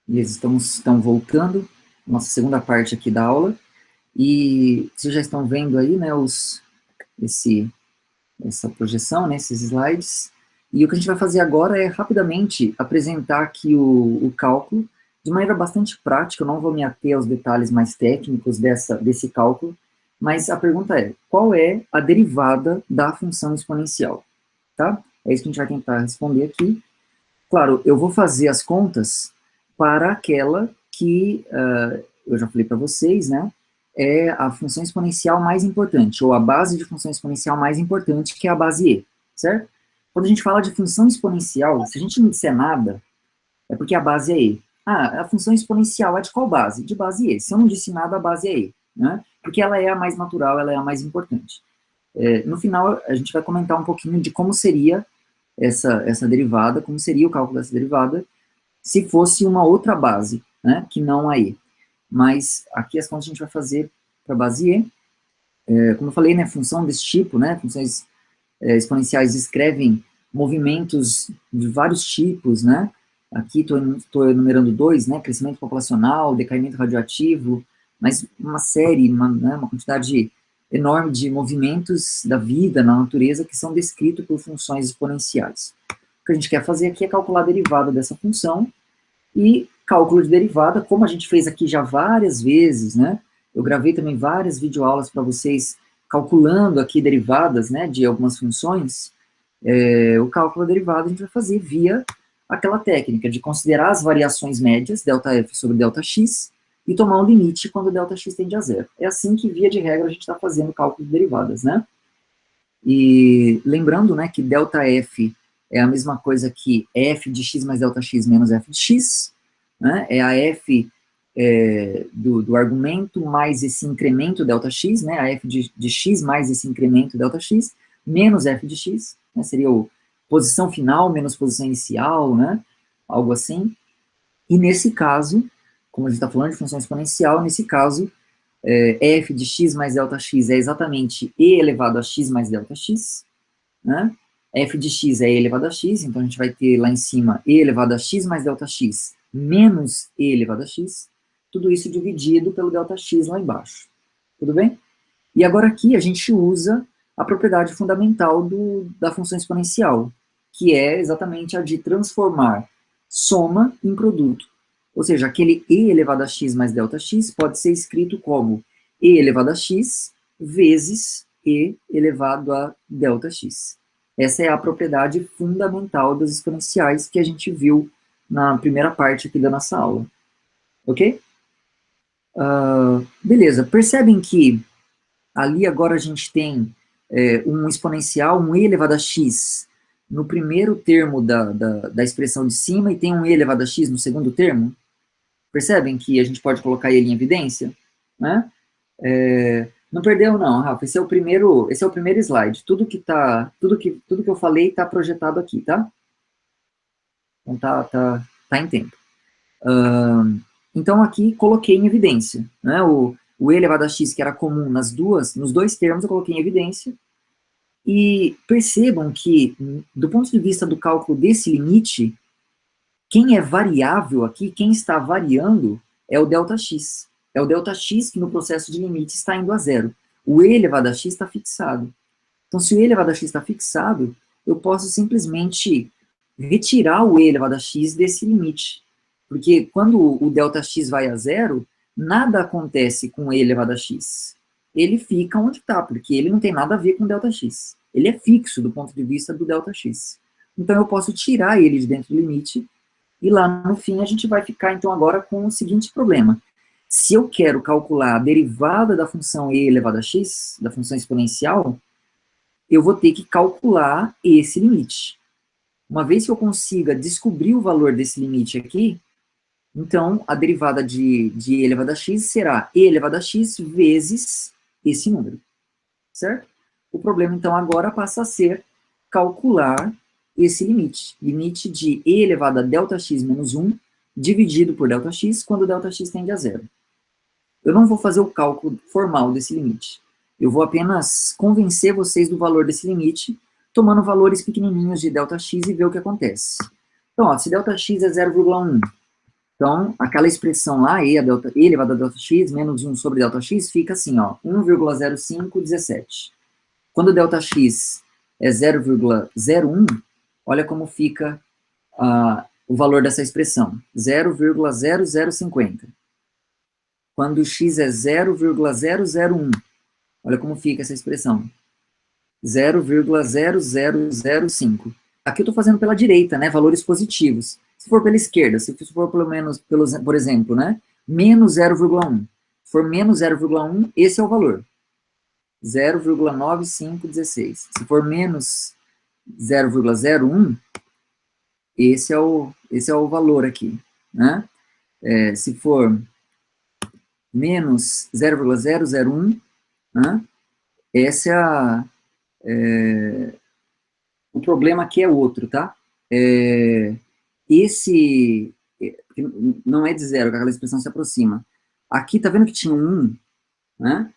Eles estão voltando, nossa segunda parte aqui da aula, e vocês já estão vendo aí, né, essa projeção, né, esses slides, e o que a gente vai fazer agora é rapidamente apresentar aqui o cálculo, de maneira bastante prática. Eu não vou me ater aos detalhes mais técnicos desse cálculo, mas a pergunta é, qual é a derivada da função exponencial? Tá? É isso que a gente vai tentar responder aqui. Claro, eu vou fazer as contas para aquela que, eu já falei para vocês, né, é a função exponencial mais importante, ou a base de função exponencial mais importante, que é a base e, certo? Quando a gente fala de função exponencial, se a gente não disser nada, é porque a base é e. Ah, a função exponencial é de qual base? De base e. Se eu não disse nada, a base é e, né? Porque ela é a mais natural, ela é a mais importante. No final, a gente vai comentar um pouquinho de como seria essa derivada, como seria o cálculo dessa derivada, se fosse uma outra base, né, que não a e. Mas aqui as contas a gente vai fazer para a base e. Como eu falei, né, função desse tipo, né, funções exponenciais descrevem movimentos de vários tipos, né, aqui estou enumerando dois, né, crescimento populacional, decaimento radioativo, mas uma série, uma quantidade enorme de movimentos da vida na natureza que são descritos por funções exponenciais. O que a gente quer fazer aqui é calcular a derivada dessa função, e cálculo de derivada, como a gente fez aqui já várias vezes, né, eu gravei também várias videoaulas para vocês calculando aqui derivadas, né, de algumas funções. O cálculo da derivada a gente vai fazer via aquela técnica de considerar as variações médias, ΔF sobre ΔX, e tomar um limite quando ΔX tende a zero. É assim que, via de regra, a gente está fazendo o cálculo de derivadas, né? E lembrando, né, que ΔF é a mesma coisa que f de x mais ΔX menos f de x, né? É a f do argumento mais esse incremento ΔX, né? A f de x mais esse incremento ΔX, menos f de x, né? Seria o posição final menos posição inicial, né? Algo assim. E nesse caso, como a gente está falando de função exponencial, nesse caso, f de x mais ΔX é exatamente e elevado a x mais ΔX, né? F de x é e elevado a x, então a gente vai ter lá em cima e elevado a x mais ΔX menos e elevado a x, tudo isso dividido pelo ΔX lá embaixo, tudo bem? E agora aqui a gente usa a propriedade fundamental da função exponencial, que é exatamente a de transformar soma em produto. Ou seja, aquele e elevado a x mais ΔX pode ser escrito como e elevado a x vezes e elevado a ΔX. Essa é a propriedade fundamental das exponenciais que a gente viu na primeira parte aqui da nossa aula. Ok? Beleza, percebem que ali agora a gente tem um exponencial, um e elevado a x no primeiro termo da expressão de cima e tem um e elevado a x no segundo termo? Percebem que a gente pode colocar ele em evidência? Né? Não perdeu não, Rafa, esse é o primeiro slide. Tudo que eu falei está projetado aqui, tá? Então tá em tempo. Então aqui coloquei em evidência, né? O e elevado a x, que era comum nos dois termos, eu coloquei em evidência. E percebam que, do ponto de vista do cálculo desse limite, quem é variável aqui, quem está variando, é o ΔX. É o ΔX que no processo de limite está indo a zero. O e elevado a x está fixado. Então, se o e elevado a x está fixado, eu posso simplesmente retirar o e elevado a x desse limite. Porque quando o ΔX vai a zero, nada acontece com o e elevado a x. Ele fica onde está, porque ele não tem nada a ver com o ΔX. Ele é fixo do ponto de vista do ΔX. Então, eu posso tirar ele de dentro do limite, e lá no fim a gente vai ficar, então, agora com o seguinte problema. Se eu quero calcular a derivada da função e elevado a x, da função exponencial, eu vou ter que calcular esse limite. Uma vez que eu consiga descobrir o valor desse limite aqui, então a derivada de e elevado a x será e elevado a x vezes esse número, certo? O problema, então, agora passa a ser calcular esse limite. Limite de e elevado a ΔX menos 1 dividido por ΔX quando ΔX tende a zero. Eu não vou fazer o cálculo formal desse limite. Eu vou apenas convencer vocês do valor desse limite, tomando valores pequenininhos de ΔX e ver o que acontece. Então, ó, se ΔX é 0,1, Então, aquela expressão lá, e elevado a delta x menos 1 sobre delta x, fica assim, ó, 1,0517. Quando delta x é 0,01, olha como fica o valor dessa expressão, 0,0050. Quando x é 0,001, olha como fica essa expressão, 0,0005. Aqui eu estou fazendo pela direita, né, valores positivos. Se for pela esquerda, se for pelo menos, por exemplo, né, menos 0,1. Se for menos 0,1, esse é o valor. 0,9516. Se for menos 0,01, esse é o valor aqui, né? Se for menos 0,001, né? Esse o problema aqui é outro, tá? Esse não é de zero, que aquela expressão se aproxima. Aqui, tá vendo que tinha um 1, né?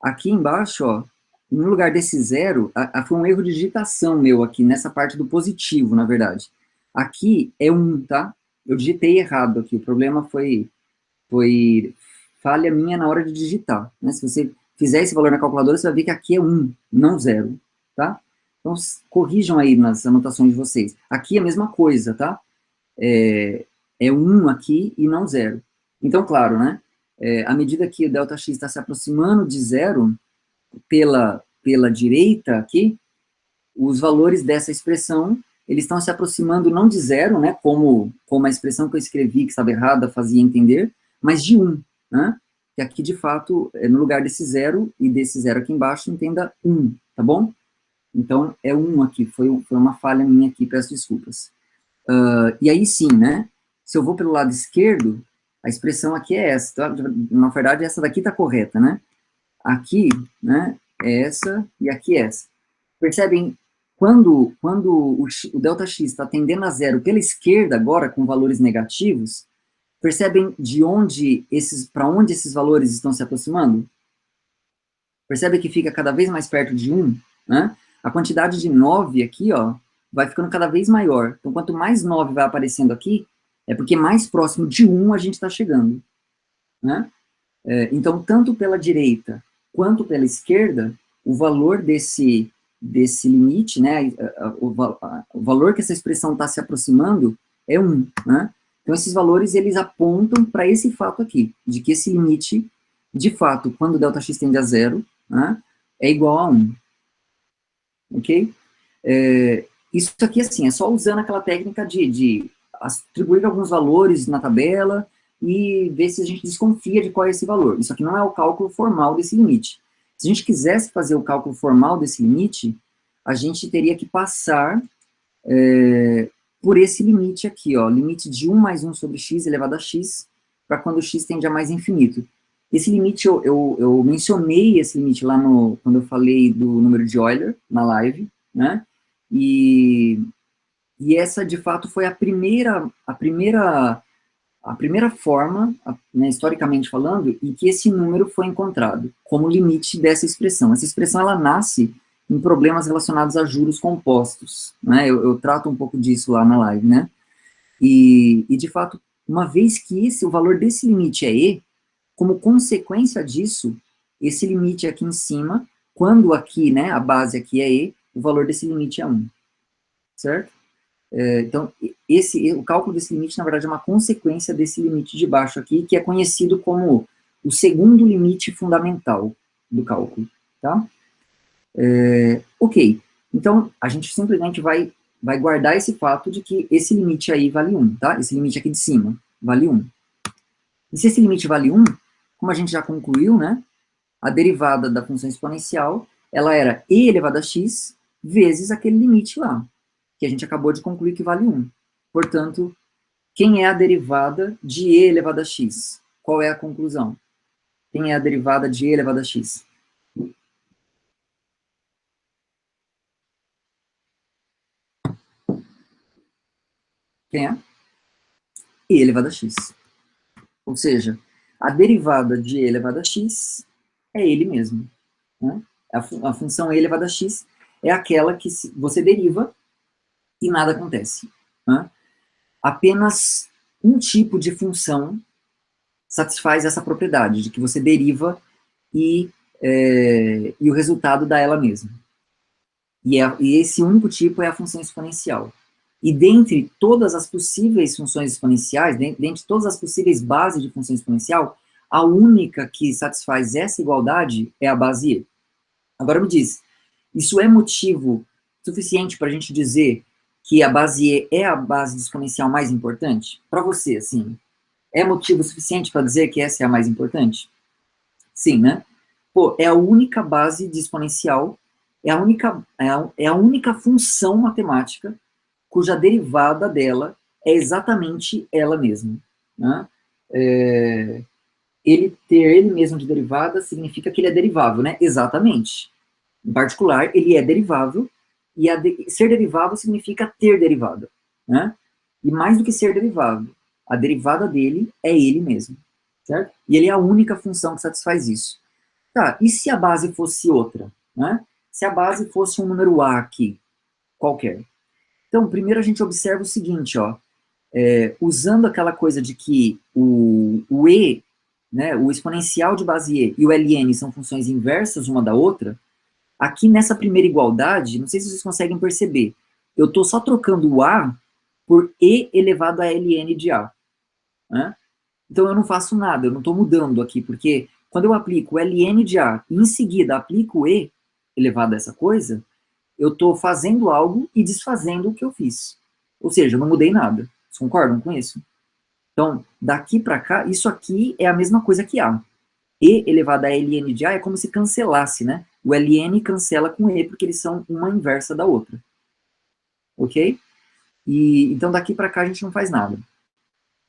Aqui embaixo, ó, no lugar desse zero, foi um erro de digitação meu aqui, nessa parte do positivo, na verdade. Aqui é 1, tá? Eu digitei errado aqui, o problema foi falha minha na hora de digitar, né? Se você fizer esse valor na calculadora, você vai ver que aqui é 1, não 0, tá? Então, corrijam aí nas anotações de vocês. Aqui é a mesma coisa, tá? É 1 aqui e não 0. Então, claro, né? À medida que o ΔX está se aproximando de 0, pela direita aqui, os valores dessa expressão, eles estão se aproximando não de 0, né? Como a expressão que eu escrevi, que estava errada, fazia entender, mas de 1, né? Que aqui, de fato, no lugar desse 0 e desse 0 aqui embaixo, entenda 1, tá bom? Então, é 1 aqui, foi uma falha minha aqui, peço desculpas. E aí sim, né? Se eu vou pelo lado esquerdo, a expressão aqui é essa, tá? Na verdade, essa daqui está correta, né? Aqui, né, é essa e aqui é essa. Percebem, quando o ΔX está tendendo a zero pela esquerda agora, com valores negativos, percebem para onde esses valores estão se aproximando? Percebe que fica cada vez mais perto de 1, né? A quantidade de 9 aqui, ó, vai ficando cada vez maior. Então, quanto mais 9 vai aparecendo aqui, é porque mais próximo de 1 a gente está chegando, né? Então, tanto pela direita quanto pela esquerda, o valor desse limite, né, o valor que essa expressão está se aproximando é 1, né? Então, esses valores, eles apontam para esse fato aqui, de que esse limite, de fato, quando o ΔX tende a 0, né, é igual a 1. Ok? Isso aqui, assim, é só usando aquela técnica de atribuir alguns valores na tabela e ver se a gente desconfia de qual é esse valor. Isso aqui não é o cálculo formal desse limite. Se a gente quisesse fazer o cálculo formal desse limite, a gente teria que passar por esse limite aqui, ó, limite de 1 mais 1 sobre x elevado a x, para quando x tende a mais infinito. Esse limite, eu mencionei esse limite lá quando eu falei do número de Euler, na live, né? E essa, de fato, foi a primeira forma, né, historicamente falando, em que esse número foi encontrado, como limite dessa expressão. Essa expressão, ela nasce em problemas relacionados a juros compostos, né? Eu trato um pouco disso lá na live, né? E de fato, uma vez que o valor desse limite é e, como consequência disso, esse limite aqui em cima, quando aqui, né, a base aqui é e, o valor desse limite é 1, certo? Então, o cálculo desse limite, na verdade, é uma consequência desse limite de baixo aqui, que é conhecido como o segundo limite fundamental do cálculo, tá? Ok, então, a gente simplesmente vai guardar esse fato de que esse limite aí vale 1, tá? Esse limite aqui de cima vale 1. E se esse limite vale 1, como a gente já concluiu, né, a derivada da função exponencial, ela era e elevado a x vezes aquele limite lá, que a gente acabou de concluir que vale 1. Portanto, quem é a derivada de e elevado a x? Qual é a conclusão? Quem é a derivada de e elevado a x? Quem é? E elevado a x. Ou seja, a derivada de e elevado a x é ele mesmo, né? A função e elevado a x é aquela que você deriva e nada acontece, né? Apenas um tipo de função satisfaz essa propriedade, de que você deriva e o resultado dá ela mesma. E esse único tipo é a função exponencial. E dentre todas as possíveis funções exponenciais, dentre todas as possíveis bases de função exponencial, a única que satisfaz essa igualdade é a base E. Agora me diz, isso é motivo suficiente para a gente dizer que a base E é a base de exponencial mais importante? Para você, assim, é motivo suficiente para dizer que essa é a mais importante? Sim, né? Pô, é a única base de exponencial, é a única função matemática cuja derivada dela é exatamente ela mesma. Né? Ele ter ele mesmo de derivada significa que ele é derivável, né? Exatamente. Em particular, ele é derivável, e ser derivável significa ter derivada. Né? E mais do que ser derivável, a derivada dele é ele mesmo. Certo? E ele é a única função que satisfaz isso. Tá, e se a base fosse outra? Né? Se a base fosse um número A aqui, qualquer. Então, primeiro a gente observa o seguinte, ó, usando aquela coisa de que o E, né, o exponencial de base E e o ln são funções inversas uma da outra, aqui nessa primeira igualdade, não sei se vocês conseguem perceber, eu estou só trocando o A por E elevado a ln de A. Né? Então eu não faço nada, eu não estou mudando aqui, porque quando eu aplico o ln de A e em seguida aplico o E elevado a essa coisa, eu estou fazendo algo e desfazendo o que eu fiz. Ou seja, eu não mudei nada. Vocês concordam com isso? Então, daqui para cá, isso aqui é a mesma coisa que A. E elevado a ln de A é como se cancelasse, né? O ln cancela com E, porque eles são uma inversa da outra. Ok? Então, daqui para cá a gente não faz nada.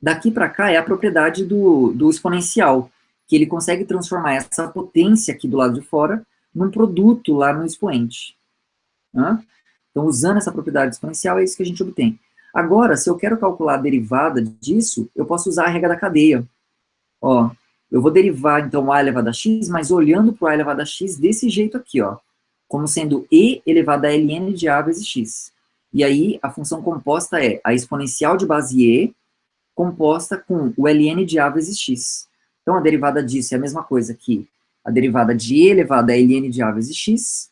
Daqui para cá é a propriedade do exponencial, que ele consegue transformar essa potência aqui do lado de fora num produto lá no expoente. Né? Então, usando essa propriedade exponencial, é isso que a gente obtém. Agora, se eu quero calcular a derivada disso, eu posso usar a regra da cadeia. Ó, eu vou derivar, então, a elevado a x, mas olhando para o a elevado a x desse jeito aqui, ó, como sendo e elevado a ln de a vezes x. E aí, a função composta é a exponencial de base e composta com o ln de a vezes x. Então, a derivada disso é a mesma coisa que a derivada de e elevado a ln de a vezes x.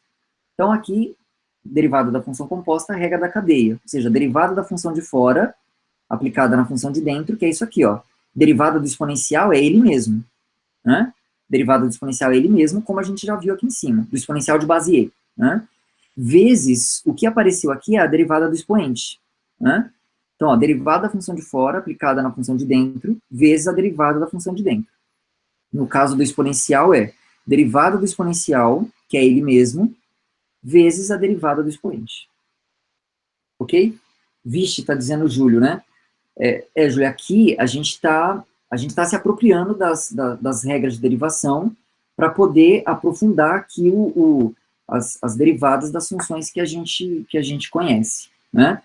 Então, aqui, derivada da função composta, a regra da cadeia. Ou seja, a derivada da função de fora, aplicada na função de dentro, que é isso aqui, ó. Derivada do exponencial é ele mesmo. Né? Derivada do exponencial é ele mesmo, como a gente já viu aqui em cima, do exponencial de base e. Né? Vezes, o que apareceu aqui é a derivada do expoente. Né? Então, a derivada da função de fora, aplicada na função de dentro, vezes a derivada da função de dentro. No caso do exponencial é derivada do exponencial, que é ele mesmo, vezes a derivada do expoente. Ok? Vixe, está dizendo o Júlio, né? Júlio, aqui a gente tá se apropriando das regras de derivação para poder aprofundar aqui as derivadas das funções que a gente conhece, né?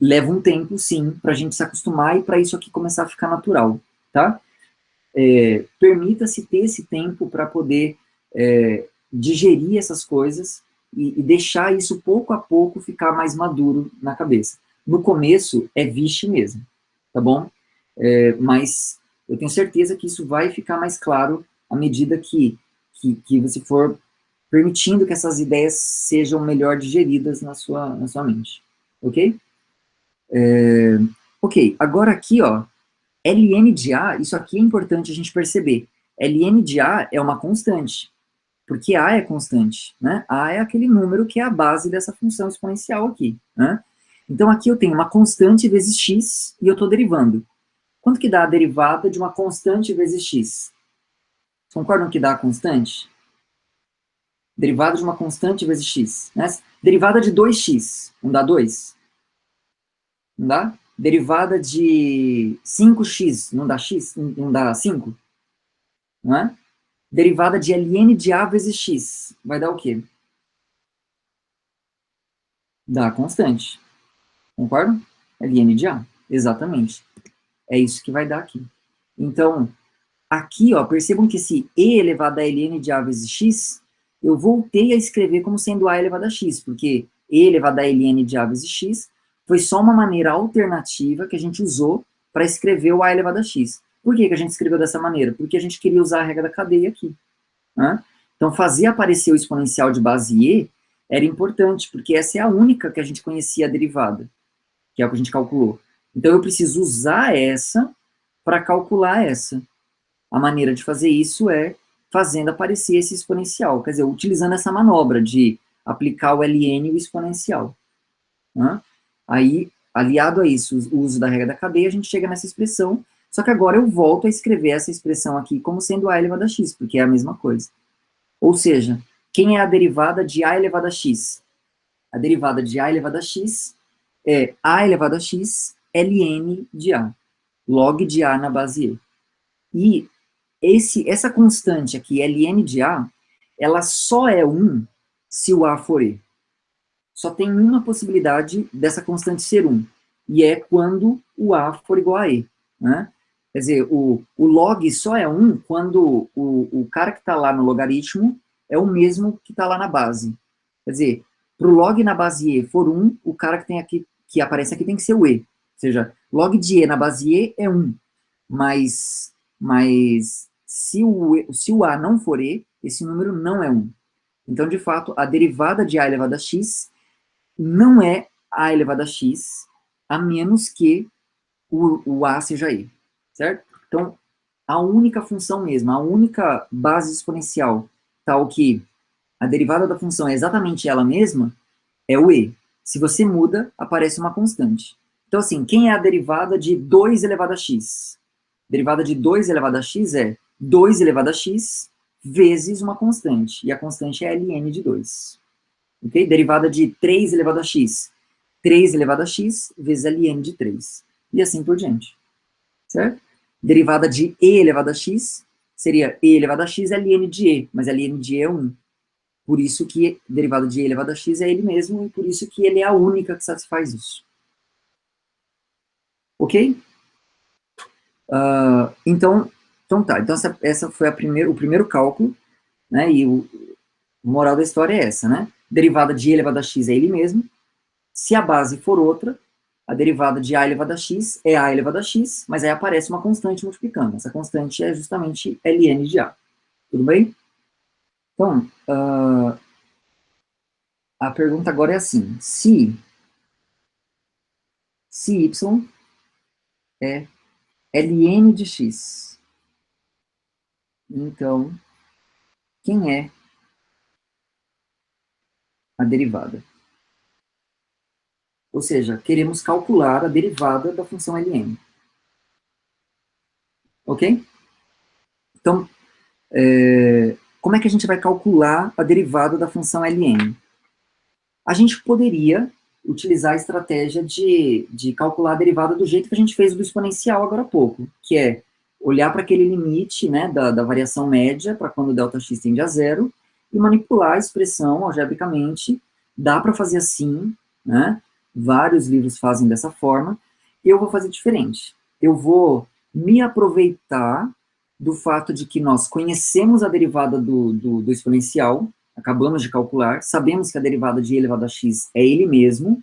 Leva um tempo, sim, para a gente se acostumar e para isso aqui começar a ficar natural, tá? Permita-se ter esse tempo para poder digerir essas coisas e deixar isso pouco a pouco ficar mais maduro na cabeça. No começo é vixe mesmo, tá bom? Mas eu tenho certeza que isso vai ficar mais claro à medida que você for permitindo que essas ideias sejam melhor digeridas na sua mente, ok? Ok, agora aqui, ó, ln de A, isso aqui é importante a gente perceber. ln de A é uma constante, porque A é constante, né? A é aquele número que é a base dessa função exponencial aqui, né? Então aqui eu tenho uma constante vezes x e eu estou derivando. Quanto que dá a derivada de uma constante vezes x? Vocês concordam que dá a constante? Derivada de uma constante vezes x. Né? Derivada de 2x, não dá 2? Não dá? Derivada de 5x, não dá x? Não dá 5? Não é? Derivada de ln de a vezes x, vai dar o quê? Dá a constante. Concordam? Ln de a, exatamente. É isso que vai dar aqui. Então, aqui, ó, percebam que esse e elevado a ln de a vezes x, eu voltei a escrever como sendo a elevado a x, porque e elevado a ln de a vezes x foi só uma maneira alternativa que a gente usou para escrever o a elevado a x. Por que que a gente escreveu dessa maneira? Porque a gente queria usar a regra da cadeia aqui. Né? Então, fazer aparecer o exponencial de base e era importante, porque essa é a única que a gente conhecia a derivada, que é o que a gente calculou. Então, eu preciso usar essa para calcular essa. A maneira de fazer isso é fazendo aparecer esse exponencial, quer dizer, utilizando essa manobra de aplicar o ln e o exponencial. Né? Aí, aliado a isso, o uso da regra da cadeia, a gente chega nessa expressão, só que agora eu volto a escrever essa expressão aqui como sendo a elevado a x, porque é a mesma coisa. Ou seja, quem é a derivada de a elevado a x? A derivada de a elevado a x é a elevado a x ln de a, log de a na base e. E essa constante aqui, ln de a, ela só é 1 se o a for e. Só tem uma possibilidade dessa constante ser 1, e é quando o a for igual a e. Né? Quer dizer, o log só é 1 quando o cara que está lá no logaritmo é o mesmo que está lá na base. Quer dizer, para o log na base e for 1, o cara que tem aqui, que aparece aqui tem que ser o e. Ou seja, log de e na base e é 1. Mas se o a não for e, esse número não é 1. Então, de fato, a derivada de a elevado a x não é a elevado a x, a menos que o a seja e, certo? Então, a única função mesmo, a única base exponencial, tal que a derivada da função é exatamente ela mesma, é o e. Se você muda, aparece uma constante. Então, assim, quem é a derivada de 2 elevado a x? A derivada de 2 elevado a x é 2 elevado a x vezes uma constante, e a constante é ln de 2. Ok? Derivada de 3 elevado a x, 3 elevado a x vezes ln de 3. E assim por diante. Certo? Derivada de e elevado a x seria e elevado a x ln de e, mas ln de e é 1. Por isso que derivada de e elevado a x é ele mesmo, e por isso que ele é a única que satisfaz isso. Ok? Então tá. Então essa foi o primeiro cálculo, né? E o moral da história é essa, né? Derivada de e elevado a x é ele mesmo. Se a base for outra, a derivada de a elevado a x é a elevado a x, mas aí aparece uma constante multiplicando. Essa constante é justamente ln de a. Tudo bem? Então, a pergunta agora é assim: se y é ln de x, então, quem é a derivada? Ou seja, queremos calcular a derivada da função ln. Ok? Então, como é que a gente vai calcular a derivada da função ln? A gente poderia utilizar a estratégia de calcular a derivada do jeito que a gente fez do exponencial agora há pouco, que é olhar para aquele limite, né, da variação média, para quando o ΔX tende a zero, e manipular a expressão algebricamente. Dá para fazer assim, né? Vários livros fazem dessa forma. Eu vou fazer diferente. Eu vou me aproveitar do fato de que nós conhecemos a derivada do exponencial, acabamos de calcular, sabemos que a derivada de e elevado a x é ele mesmo,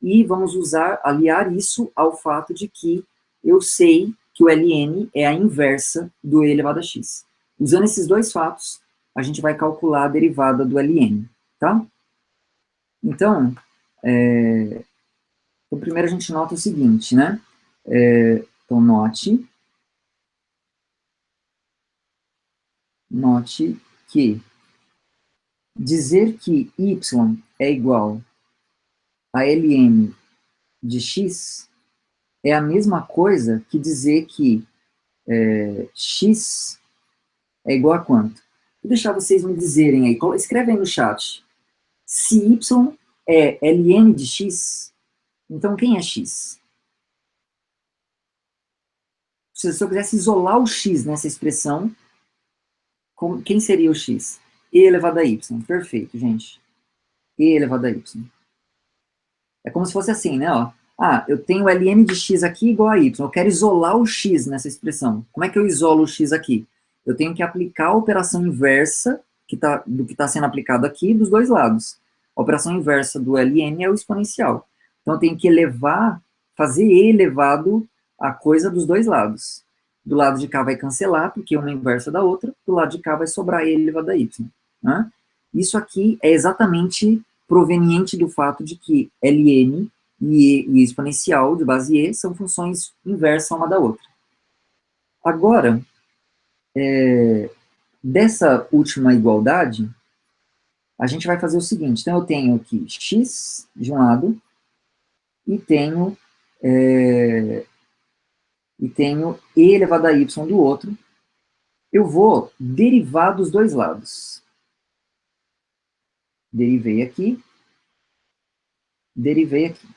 e vamos aliar isso ao fato de que eu sei que o ln é a inversa do e elevado a x. Usando esses dois fatos, a gente vai calcular a derivada do ln, tá? Então, primeiro a gente nota o seguinte, né? Então, note que dizer que y é igual a ln de x é a mesma coisa que dizer que x é igual a quanto? Vou deixar vocês me dizerem aí, escreve aí no chat. Se y é ln de x, então quem é x? Se eu quisesse isolar o x nessa expressão, quem seria o x? E elevado a y. Perfeito, gente. E elevado a y. É como se fosse assim, né? Ó. Eu tenho ln de x aqui igual a y. Eu quero isolar o x nessa expressão. Como é que eu isolo o x aqui? Eu tenho que aplicar a operação inversa do que está sendo aplicado aqui dos dois lados. A operação inversa do ln é o exponencial. Então, eu tenho que fazer e elevado a coisa dos dois lados. Do lado de cá vai cancelar, porque uma é inversa da outra, do lado de cá vai sobrar e elevado a y. Né? Isso aqui é exatamente proveniente do fato de que ln e exponencial de base e são funções inversas uma da outra. Agora, dessa última igualdade, a gente vai fazer o seguinte. Então, eu tenho aqui x de um lado e tenho e e elevado a y do outro. Eu vou derivar dos dois lados. Derivei aqui. Derivei aqui.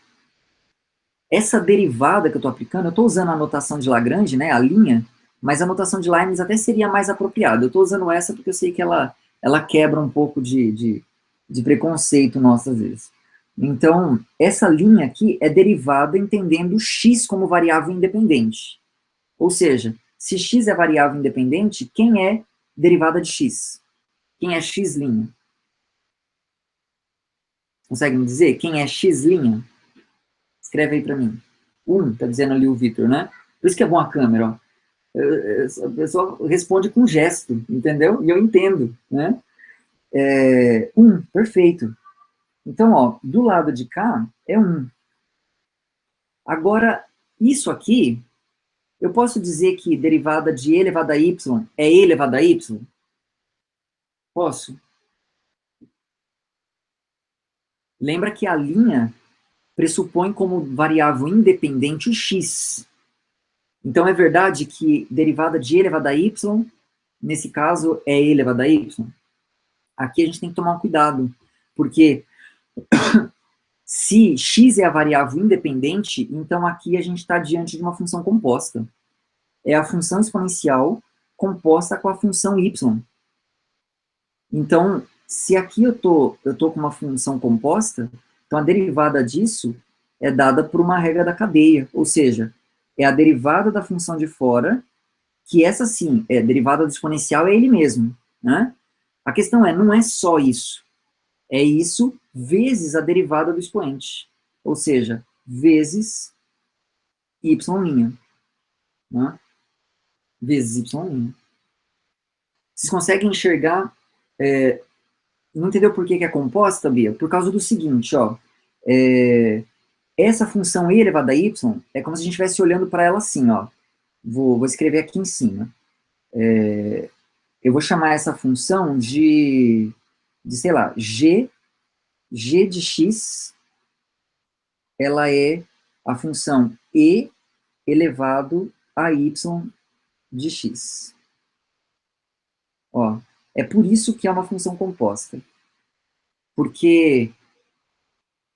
Essa derivada que eu estou aplicando, eu estou usando a notação de Lagrange, né, a linha, mas a notação de Leibniz até seria mais apropriada. Eu estou usando essa porque eu sei que ela quebra um pouco de preconceito nosso, às vezes. Então, essa linha aqui é derivada entendendo x como variável independente. Ou seja, se x é variável independente, quem é derivada de x? Quem é x'? Consegue me dizer? Quem é x'? Escreve aí para mim. Tá dizendo ali o Vitor, né? Por isso que é bom a câmera, ó. A pessoa responde com gesto, entendeu? E eu entendo, né? Perfeito. Então, ó, do lado de cá é 1. Agora, isso aqui, eu posso dizer que derivada de e elevado a y é e elevado a y? Posso? Lembra que a linha pressupõe como variável independente o x. Então, é verdade que derivada de e elevado a y, nesse caso, é e elevado a y? Aqui a gente tem que tomar um cuidado, porque se x é a variável independente, então aqui a gente está diante de uma função composta. É a função exponencial composta com a função y. Então, se aqui eu tô com uma função composta, então a derivada disso é dada por uma regra da cadeia, ou seja, é a derivada da função de fora, que essa sim, é derivada do exponencial, é ele mesmo, né? A questão não é só isso, é isso vezes a derivada do expoente, ou seja, vezes y', né? Vezes y'. Vocês conseguem enxergar, não entendeu por que é composta, Bia? Por causa do seguinte, ó, essa função e elevada a y é como se a gente estivesse olhando para ela assim, ó. Vou escrever aqui em cima. Eu vou chamar essa função de sei lá, g de x, ela é a função e elevado a y de x. Ó, é por isso que é uma função composta. Porque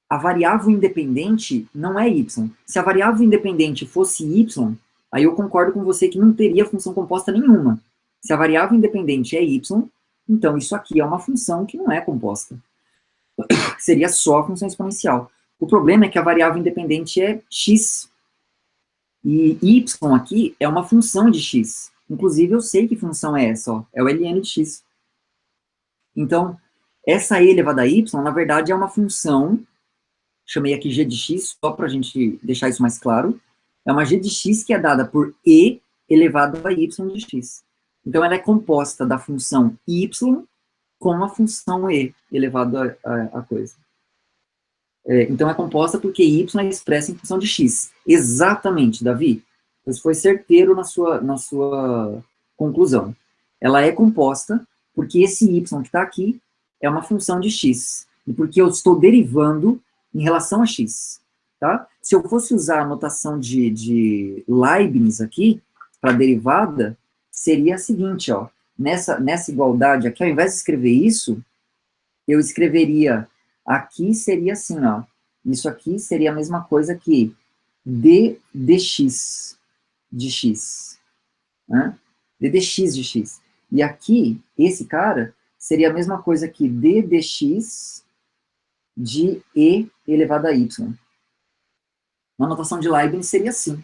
a variável independente não é y. Se a variável independente fosse y, aí eu concordo com você que não teria função composta nenhuma. Se a variável independente é y, então isso aqui é uma função que não é composta. Seria só a função exponencial. O problema é que a variável independente é x. E y aqui é uma função de x. Inclusive, eu sei que função é essa, ó, é o ln de x. Então, essa e elevada a y, na verdade, é uma função, chamei aqui g de x, só para a gente deixar isso mais claro, é uma g de x que é dada por e elevado a y de x. Então, ela é composta da função y com a função e elevado a coisa. Então, é composta porque y é expressa em função de x. Exatamente, Davi. Você foi certeiro na sua conclusão. Ela é composta porque esse y que está aqui é uma função de x. E porque eu estou derivando em relação a x. Tá? Se eu fosse usar a notação de Leibniz aqui, para derivada, seria a seguinte, ó. Nessa igualdade aqui, ao invés de escrever isso, eu escreveria, aqui seria assim, ó. Isso aqui seria a mesma coisa que d dx de x. Né? d dx de x. E aqui, esse cara, seria a mesma coisa que d dx de e elevado a y. Na notação de Leibniz seria assim.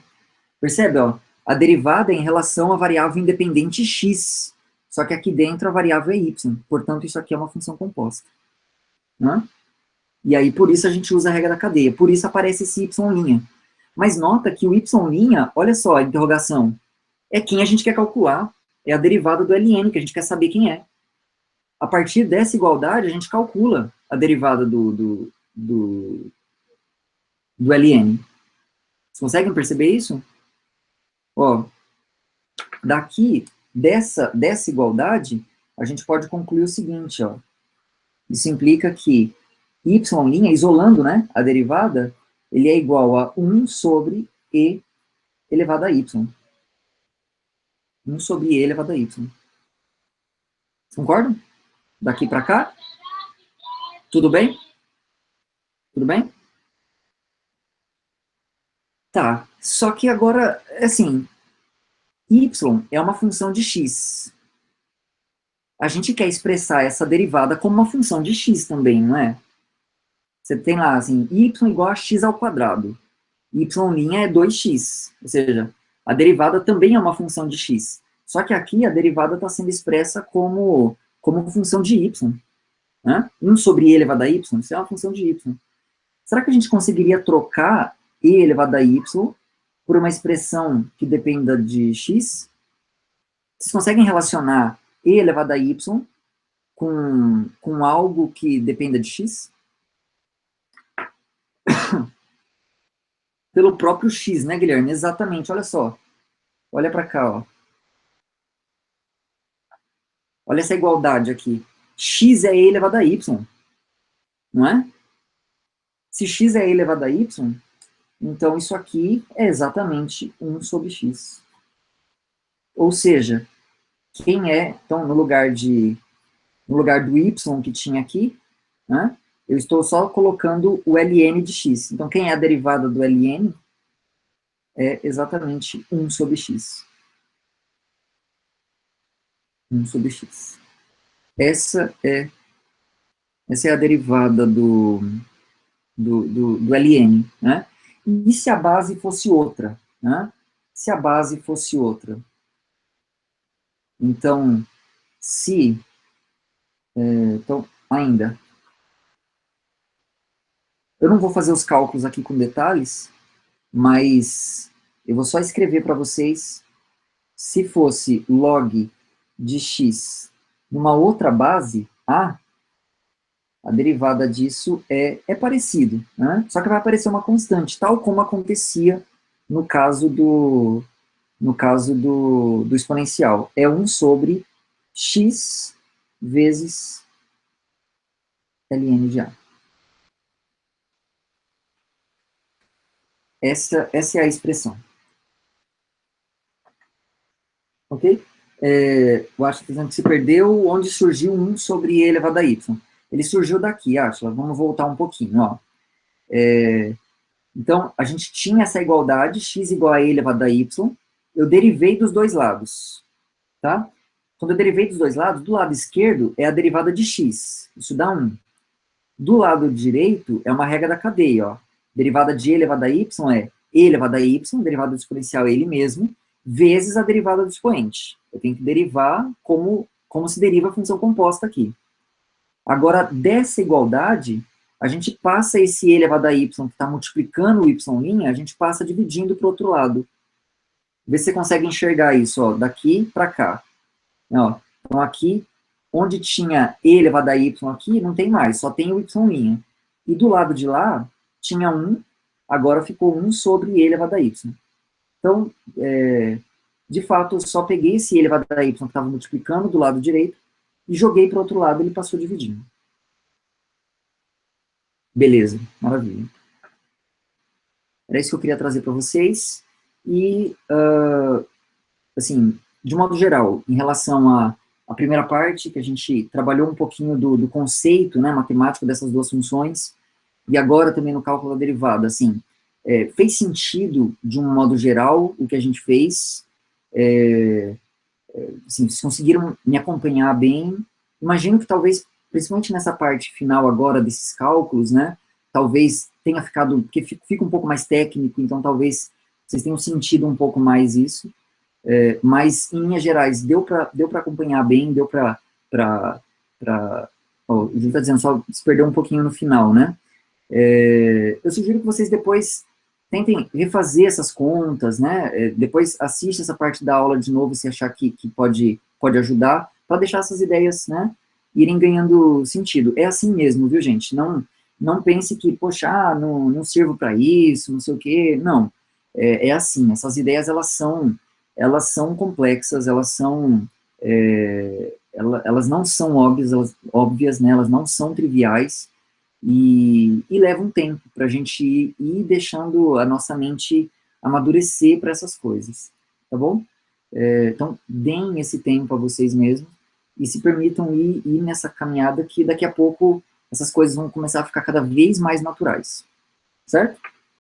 Percebe, ó? A derivada é em relação à variável independente x. Só que aqui dentro a variável é y. Portanto, isso aqui é uma função composta. Né? E aí, por isso a gente usa a regra da cadeia. Por isso aparece esse y'. Mas nota que o y', olha só a interrogação, é quem a gente quer calcular, é a derivada do ln, que a gente quer saber quem é. A partir dessa igualdade, a gente calcula a derivada do ln. Vocês conseguem perceber isso? Ó, daqui, dessa igualdade, a gente pode concluir o seguinte, ó. Isso implica que y', isolando, né, a derivada, ele é igual a 1 sobre e elevado a y. 1 sobre e elevado a y. Concordam? Daqui para cá? Tudo bem? Tudo bem? Tá. Só que agora, assim, y é uma função de x. A gente quer expressar essa derivada como uma função de x também, não é? Você tem lá, assim, y igual a x ao quadrado. Y' é 2x. Ou seja, a derivada também é uma função de x. Só que aqui a derivada está sendo expressa como função de y. Né? 1 sobre e elevado a y, isso é uma função de y. Será que a gente conseguiria trocar e elevado a y por uma expressão que dependa de x? Vocês conseguem relacionar e elevado a y com algo que dependa de x? Pelo próprio x, né, Guilherme? Exatamente, olha só. Olha para cá, ó. Olha essa igualdade aqui. X é e elevado a y, não é? Se x é e elevado a y, então isso aqui é exatamente 1 sobre x. Ou seja, quem é, então, no lugar do y que tinha aqui, né, eu estou só colocando o ln de x. Então, quem é a derivada do ln é exatamente 1 sobre x. 1 sobre x. Essa é a derivada do ln, né? E se a base fosse outra, né? Se a base fosse outra. Então, então, ainda, eu não vou fazer os cálculos aqui com detalhes, mas eu vou só escrever para vocês, se fosse log de x numa outra base, a derivada disso é parecido, né? Só que vai aparecer uma constante, tal como acontecia no caso do exponencial. É 1 sobre x vezes ln de a. Essa é a expressão. Ok? Eu acho que se perdeu onde surgiu 1 sobre e elevado a y. Ele surgiu daqui, Átila. Vamos voltar um pouquinho, ó. Então, a gente tinha essa igualdade, x igual a e elevado a y. Eu derivei dos dois lados, tá? Quando eu derivei dos dois lados, do lado esquerdo é a derivada de x. Isso dá 1. Do lado direito é uma regra da cadeia, ó. Derivada de e elevado a y é e elevado a y, derivada do exponencial é ele mesmo, vezes a derivada do expoente. Eu tenho que derivar como se deriva a função composta aqui. Agora, dessa igualdade, a gente passa esse e elevado a y, que está multiplicando o y', a gente passa dividindo para o outro lado. Vê se você consegue enxergar isso, ó, daqui para cá. Ó, então, aqui, onde tinha e elevado a y aqui, não tem mais, só tem o y'. E do lado de lá, tinha 1, agora ficou 1 sobre e elevado a y. Então, de fato, eu só peguei esse e elevado a y que estava multiplicando do lado direito e joguei para o outro lado, ele passou dividindo. Beleza, maravilha. Era isso que eu queria trazer para vocês. E, assim, de modo geral, em relação à primeira parte, que a gente trabalhou um pouquinho do conceito, né, matemático dessas duas funções, e agora também no cálculo da derivada, assim, fez sentido, de um modo geral, o que a gente fez? Assim, vocês conseguiram me acompanhar bem? Imagino que talvez, principalmente nessa parte final agora desses cálculos, né, talvez tenha ficado, porque fica um pouco mais técnico, então talvez vocês tenham sentido um pouco mais isso, mas, em linhas gerais, deu para acompanhar bem, deu para o Júlio está dizendo, só se perdeu um pouquinho no final, né? Eu sugiro que vocês depois tentem refazer essas contas, né? Depois assiste essa parte da aula de novo, se achar que pode ajudar, para deixar essas ideias, né, irem ganhando sentido. É assim mesmo, viu, gente? Não pense que, poxa, não sirvo para isso, não sei o quê. Não, é assim, essas ideias, elas são complexas, elas não são óbvias, né, elas não são triviais, e leva um tempo para a gente ir deixando a nossa mente amadurecer para essas coisas, tá bom? Então, deem esse tempo a vocês mesmos e se permitam ir nessa caminhada que daqui a pouco essas coisas vão começar a ficar cada vez mais naturais, certo?